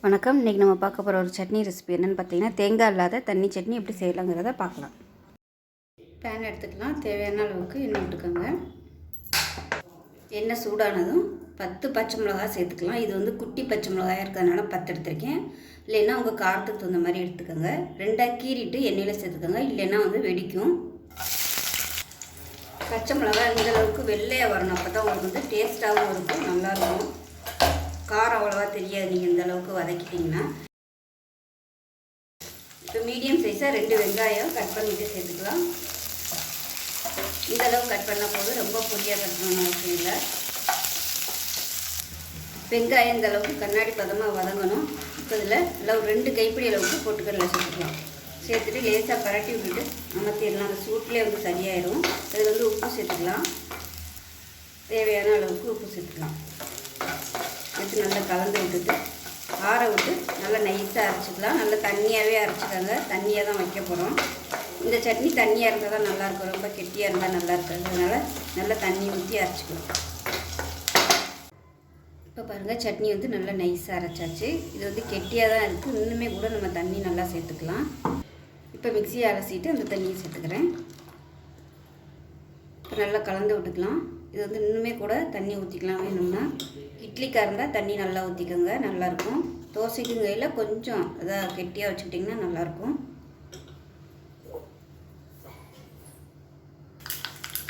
வணக்கம். இன்றைக்கி நம்ம பார்க்க போகிற ஒரு சட்னி ரெசிபி என்னென்னு பார்த்தீங்கன்னா, தேங்காய் இல்லாத தண்ணி சட்னி எப்படி செய்யலாங்கிறத பார்க்கலாம். பேன் எடுத்துக்கலாம். தேவையான அளவுக்கு எண்ணெய் விட்டுக்கோங்க. எண்ணெய் சூடானதும் 10 பச்சை மிளகாய் சேர்த்துக்கலாம். இது வந்து குட்டி பச்சை மிளகாயாக இருக்கிறதுனால 10 எடுத்துருக்கேன். இல்லைன்னா உங்கள் காரத்துக்கு தகுந்த மாதிரி எடுத்துக்கோங்க. 2 கீறிட்டு எண்ணெயில் சேர்த்துக்கோங்க, இல்லைன்னா வந்து வெடிக்கும். பச்சை மிளகாய் இந்த அளவுக்கு வெள்ளையாக வரணும், அப்போ தான் உங்களுக்கு வந்து டேஸ்ட்டாகவும் இருக்கும், நல்லாயிருக்கும். காரம் அவ்வளோவா தெரியாது நீங்கள் இந்த அளவுக்கு வதக்கிட்டிங்கன்னா. இப்போ மீடியம் சைஸாக 2 வெங்காயம் கட் பண்ணிவிட்டு சேர்த்துக்கலாம். இந்த அளவுக்கு கட் பண்ண போது ரொம்ப பொடியாக கட் பண்ண அவசியம் இல்லை. வெங்காயம் இந்த அளவுக்கு கண்ணாடி பதமாக வதங்கணும். இப்போ இதில் நல்லா ஒரு 2 கைப்பிடி அளவுக்கு பொட்டுக்கடலை சேர்த்துக்கலாம். சேர்த்துட்டு லேசாக பரட்டி விட்டுட்டு அமர்த்திடலாம். அந்த சூட்லேயே வந்து சரியாயிடும். அதில் வந்து உப்பு சேர்த்துக்கலாம். தேவையான அளவுக்கு உப்பு சேர்த்துக்கலாம். எடுத்து நல்லா கலந்து விட்டுட்டு ஆற விட்டு நல்லா நைஸாக அரைச்சிக்கலாம். நல்லா தண்ணியாகவே அரைச்சிக்கோங்க. தண்ணியாக தான் வைக்க போகிறோம். இந்த சட்னி தண்ணியாக இருந்தால் தான் நல்லாயிருக்கும், ரொம்ப கெட்டியாக இருந்தால் நல்லா இருக்காது. அதனால் நல்லா தண்ணி ஊற்றி அரைச்சிக்கலாம். இப்போ பாருங்கள், சட்னி வந்து நல்லா நைஸாக அரைச்சாச்சு. இது வந்து கெட்டியாக தான் இருக்குது. இன்னுமே கூட நம்ம தண்ணி நல்லா சேர்த்துக்கலாம். இப்போ மிக்சியை அலசிட்டு அந்த தண்ணியை சேர்த்துக்கிறேன். இப்போ நல்லா கலந்து விட்டுக்கலாம். இது வந்து இன்னுமே கூட தண்ணி ஊற்றிக்கலாம் வேணும்னா. இட்லிக்காக இருந்தால் தண்ணி நல்லா ஊற்றிக்கோங்க, நல்லாயிருக்கும். தோசைக்கும் கையில் கொஞ்சம் அதாக கெட்டியாக வச்சுக்கிட்டிங்கன்னா நல்லாயிருக்கும்.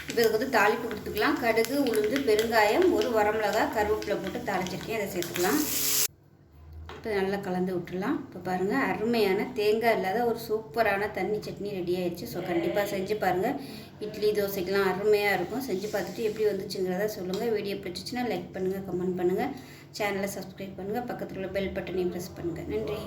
இப்போ இதுக்கு வந்து தாளிப்பு கொடுத்துக்கலாம். கடுகு, உளுந்து, பெருங்காயம், 1 வரமிளகாய், கருவேப்பிலை போட்டு தாளிச்சிருக்கேன். அதை சேர்த்துக்கலாம். இப்போ நல்லா கலந்து விட்டுடலாம். இப்போ பாருங்கள், அருமையான தேங்காய் இல்லாத ஒரு சூப்பரான தண்ணி சட்னி ரெடி ஆயிடுச்சு. ஸோ கண்டிப்பாக செஞ்சு பாருங்கள். இட்லி தோசைக்கெலாம் அருமையாக இருக்கும். செஞ்சு பார்த்துட்டு எப்படி வந்துச்சுங்கிறத சொல்லுங்கள். வீடியோ பிடிச்சிச்சின்னா லைக் பண்ணுங்கள், கமெண்ட் பண்ணுங்கள், சேனலை சப்ஸ்கிரைப் பண்ணுங்கள், பக்கத்தில் உள்ள பெல் பட்டனையும் ப்ரெஸ் பண்ணுங்கள். நன்றி.